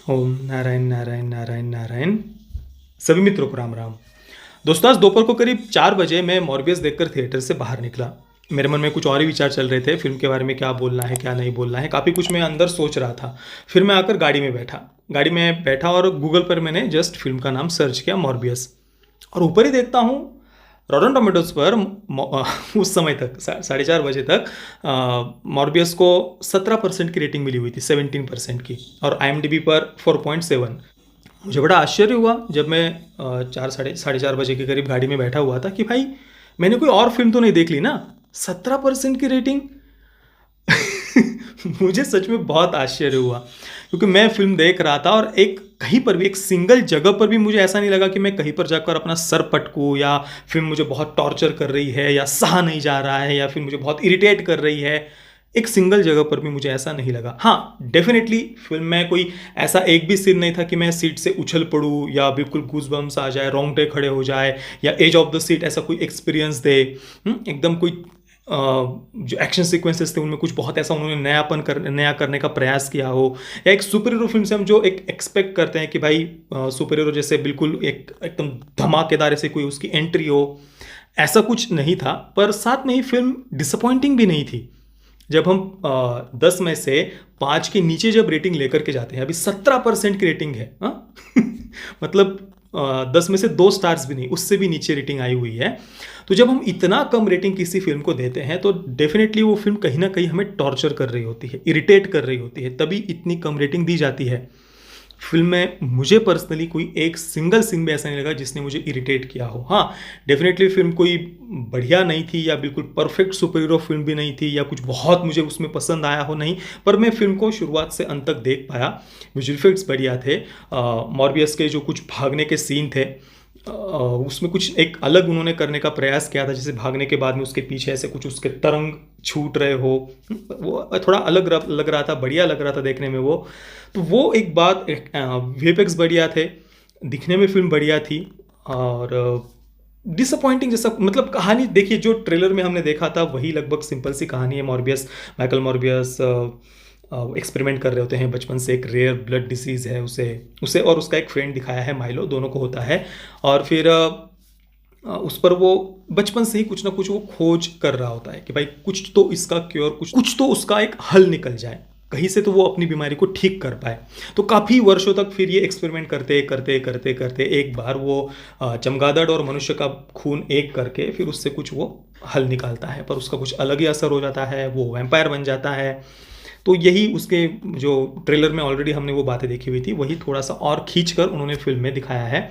ओम नारायण नारायण नारायण नारायण। सभी मित्रों को राम राम। दोस्तों, आज दोपहर को करीब 4 बजे मैं मॉर्बियस देखकर थिएटर से बाहर निकला। मेरे मन में कुछ और ही विचार चल रहे थे, फिल्म के बारे में क्या बोलना है क्या नहीं बोलना है, काफ़ी कुछ मैं अंदर सोच रहा था। फिर मैं आकर गाड़ी में बैठा और गूगल पर मैंने जस्ट फिल्म का नाम सर्च किया, मॉर्बियस। और ऊपर ही देखता हूँ रॉटन टोमेटोज पर उस समय तक 4:30 बजे तक मॉर्बियस को 17% की रेटिंग मिली हुई थी, 17% की, और IMDb पर 4.7। मुझे बड़ा आश्चर्य हुआ जब मैं 4 साढ़े 4 बजे के करीब गाड़ी में बैठा हुआ था कि भाई मैंने कोई और फिल्म तो नहीं देख ली ना, 17% की रेटिंग। मुझे सच में बहुत आश्चर्य हुआ, क्योंकि मैं फिल्म देख रहा था और एक कहीं पर भी एक सिंगल जगह पर भी मुझे ऐसा नहीं लगा कि मैं कहीं पर जाकर अपना सर पटकूं, या फिल्म मुझे बहुत टॉर्चर कर रही है, या सहा नहीं जा रहा है, या फिर मुझे बहुत इरिटेट कर रही है। एक सिंगल जगह पर भी मुझे ऐसा नहीं लगा। हाँ, डेफिनेटली फिल्म में कोई ऐसा एक भी सीन नहीं था कि मैं सीट से उछल पड़ूं या बिल्कुल गूज़बम्स आ जाए, रोंगटे खड़े हो जाए, या एज ऑफ द सीट ऐसा कोई एक्सपीरियंस दे। एकदम कोई जो एक्शन सीक्वेंसेस थे उनमें कुछ बहुत ऐसा उन्होंने नया करने का प्रयास किया हो, या एक सुपर हीरो फिल्म से हम जो एक एक्सपेक्ट करते हैं कि भाई सुपर हीरो जैसे बिल्कुल एकदम धमाकेदार ऐसे कोई उसकी एंट्री हो, ऐसा कुछ नहीं था। पर साथ में ही फिल्म डिसअपॉइंटिंग भी नहीं थी। जब हम 10 में से 5 के नीचे जब रेटिंग लेकर के जाते हैं, अभी 17% की रेटिंग है, हाँ? मतलब 10 में से 2 स्टार्स भी नहीं, उससे भी नीचे रेटिंग आई हुई है। तो जब हम इतना कम रेटिंग किसी फिल्म को देते हैं तो डेफिनेटली वो फिल्म कहीं ना कहीं हमें टॉर्चर कर रही होती है, इरिटेट कर रही होती है, तभी इतनी कम रेटिंग दी जाती है। फिल्म में मुझे पर्सनली कोई एक सिंगल सीन भी ऐसा नहीं लगा जिसने मुझे इरिटेट किया हो। हाँ, डेफिनेटली फिल्म कोई बढ़िया नहीं थी, या बिल्कुल परफेक्ट सुपर हीरो फिल्म भी नहीं थी, या कुछ बहुत मुझे उसमें पसंद आया हो, नहीं। पर मैं फिल्म को शुरुआत से अंत तक देख पाया। विजुअल इफेक्ट्स बढ़िया थे। मॉर्बियस के जो कुछ भागने के सीन थे, उसमें कुछ एक अलग उन्होंने करने का प्रयास किया था, जैसे भागने के बाद में उसके पीछे ऐसे कुछ उसके तरंग छूट रहे हो, वो थोड़ा अलग लग रहा था, बढ़िया लग रहा था देखने में वो। तो वो एक बात, VFX बढ़िया थे, दिखने में फिल्म बढ़िया थी। और डिसअपॉइंटिंग जैसा, मतलब कहानी देखिए, जो ट्रेलर में हमने देखा था वही लगभग सिंपल सी कहानी है। माइकल मॉर्बियस एक्सपेरिमेंट कर रहे होते हैं बचपन से, एक रेयर ब्लड डिसीज़ है उसे उसे और उसका एक फ्रेंड दिखाया है, माइलो, दोनों को होता है। और फिर उस पर वो बचपन से ही कुछ ना कुछ वो खोज कर रहा होता है कि भाई कुछ तो इसका क्योर, कुछ तो उसका एक हल निकल जाए, कहीं से तो वो अपनी बीमारी को ठीक कर पाए। तो काफ़ी वर्षों तक फिर ये एक्सपेरिमेंट करते करते करते करते एक बार वो चमगादड़ और मनुष्य का खून एक करके फिर उससे कुछ वो हल निकालता है, पर उसका कुछ अलग ही असर हो जाता है, वो वैम्पायर बन जाता है। तो यही उसके जो ट्रेलर में ऑलरेडी हमने वो बातें देखी हुई थी, वही थोड़ा सा और खींच कर उन्होंने फिल्म में दिखाया है।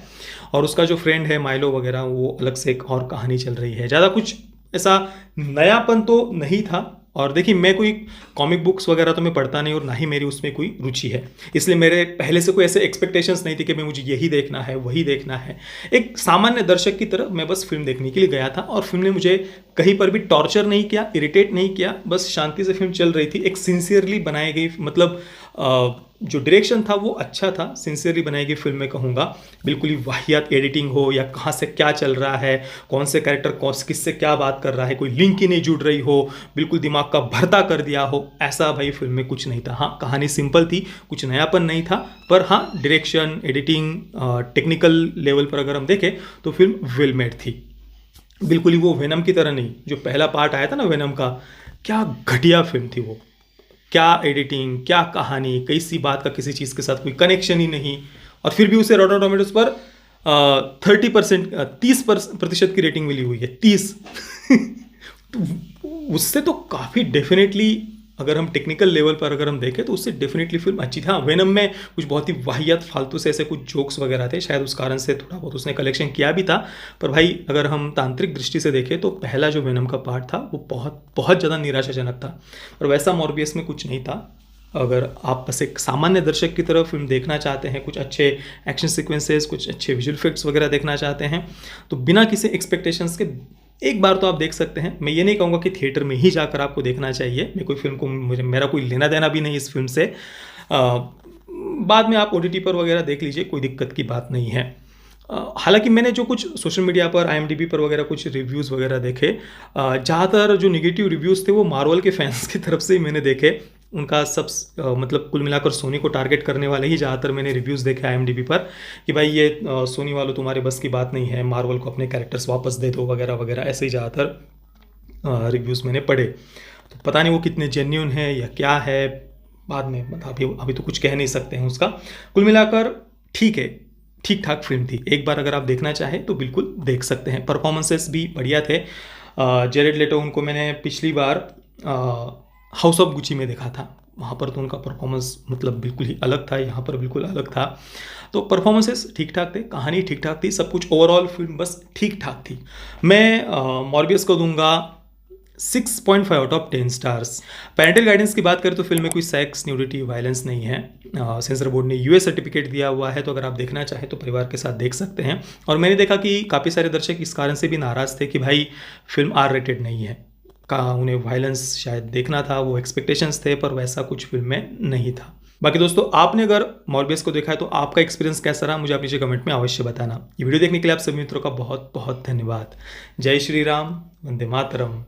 और उसका जो फ्रेंड है माइलो वगैरह, वो अलग से एक और कहानी चल रही है। ज़्यादा कुछ ऐसा नयापन तो नहीं था। और देखिए, मैं कोई कॉमिक बुक्स वगैरह तो मैं पढ़ता नहीं, और ना ही मेरी उसमें कोई रुचि है, इसलिए मेरे पहले से कोई ऐसे एक्सपेक्टेशंस नहीं थी कि मैं मुझे यही देखना है वही देखना है। एक सामान्य दर्शक की तरह मैं बस फिल्म देखने के लिए गया था, और फिल्म ने मुझे कहीं पर भी टॉर्चर नहीं किया, इरिटेट नहीं किया, बस शांति से फिल्म चल रही थी। एक सिंसियरली बनाई गई, मतलब जो डायरेक्शन था वो अच्छा था, सिंसियरली बनाई गई फिल्म में कहूँगा। बिल्कुल ही वाहियात एडिटिंग हो, या कहाँ से क्या चल रहा है, कौन से कैरेक्टर किससे क्या बात कर रहा है, कोई लिंक ही नहीं जुड़ रही हो, बिल्कुल दिमाग का भरता कर दिया हो, ऐसा भाई फिल्म में कुछ नहीं था। हाँ, कहानी सिंपल थी, कुछ नयापन नहीं था, पर हाँ, डायरेक्शन, एडिटिंग, टेक्निकल लेवल पर अगर हम देखें तो फिल्म वेल मेड थी। बिल्कुल ही वो वेनम की तरह नहीं। जो पहला पार्ट आया था ना वेनम का, क्या घटिया फिल्म थी वो, क्या एडिटिंग, क्या कहानी, किसी बात का किसी चीज़ के साथ कोई कनेक्शन ही नहीं। और फिर भी उसे रॉटन टोमेटोज पर 30%, 30% की रेटिंग मिली हुई है, 30। तो उससे तो काफ़ी डेफिनेटली, अगर हम टेक्निकल लेवल पर अगर हम देखें तो उससे डेफिनेटली फिल्म अच्छी थी। हाँ, वेनम में कुछ बहुत ही वाहियात फालतू से ऐसे कुछ जोक्स वगैरह थे, शायद उस कारण से थोड़ा बहुत उसने कलेक्शन किया भी था। पर भाई, अगर हम तांत्रिक दृष्टि से देखें तो पहला जो वेनम का पार्ट था वो बहुत बहुत ज़्यादा निराशाजनक था, और वैसा मॉर्बियस में कुछ नहीं था। अगर आप बस एक सामान्य दर्शक की तरफ फिल्म देखना चाहते हैं, कुछ अच्छे एक्शन सीक्वेंसेस, कुछ अच्छे विजुअल इफेक्ट्स वगैरह देखना चाहते हैं, तो बिना किसी एक्सपेक्टेशंस के एक बार तो आप देख सकते हैं। मैं ये नहीं कहूँगा कि थिएटर में ही जाकर आपको देखना चाहिए, मैं कोई फिल्म को, मेरा कोई लेना देना भी नहीं इस फिल्म से। बाद में आप OTT पर वगैरह देख लीजिए, कोई दिक्कत की बात नहीं है। हालांकि मैंने जो कुछ सोशल मीडिया पर IMDb पर वगैरह कुछ रिव्यूज़ वगैरह देखे, ज़्यादातर जो निगेटिव रिव्यूज़ थे वो मार्वल के फैंस की तरफ से ही मैंने देखे। उनका मतलब कुल मिलाकर सोनी को टारगेट करने वाले ही ज़्यादातर मैंने रिव्यूज़ देखे IMDb पर कि भाई ये सोनी वालों तुम्हारे बस की बात नहीं है, मार्वल को अपने कैरेक्टर्स वापस दे दो वगैरह वगैरह, ऐसे ही ज़्यादातर रिव्यूज़ मैंने पढ़े। तो पता नहीं वो कितने जेन्युइन है या क्या है, बाद में मतलब अभी तो कुछ कह नहीं सकते हैं उसका। कुल मिलाकर ठीक है, ठीक ठाक फिल्म थी। एक बार अगर आप देखना चाहें तो बिल्कुल देख सकते हैं। परफॉर्मेंसेस भी बढ़िया थे। जेरेड लेटो, उनको मैंने पिछली बार हाउस ऑफ गुची में देखा था, वहाँ पर तो उनका परफॉर्मेंस मतलब बिल्कुल ही अलग था, यहाँ पर बिल्कुल अलग था। तो परफॉर्मेंसेस ठीक ठाक थे, कहानी ठीक ठाक थी, सब कुछ ओवरऑल फिल्म बस ठीक ठाक थी। मैं मॉर्बियस को दूंगा 6.5 out of 10 stars. Parental guidance की बात करें तो फिल्म में कोई सेक्स, न्यूडिटी, वायलेंस नहीं है। सेंसर बोर्ड ने यूएस सर्टिफिकेट दिया हुआ है, तो अगर आप देखना चाहें तो परिवार के साथ देख सकते हैं। और मैंने देखा कि काफ़ी सारे दर्शक इस कारण से भी नाराज़ थे कि भाई फिल्म R रेटेड नहीं है, उन्हें वायलेंस शायद देखना था, वो एक्सपेक्टेशंस थे, पर वैसा कुछ फिल्म में नहीं था। बाकी दोस्तों, आपने अगर मॉर्बियस को देखा है तो आपका एक्सपीरियंस कैसा रहा, मुझे आप नीचे कमेंट में अवश्य बताना। ये वीडियो देखने के लिए आप सभी मित्रों का बहुत बहुत धन्यवाद। जय श्री राम, वंदे मातरम।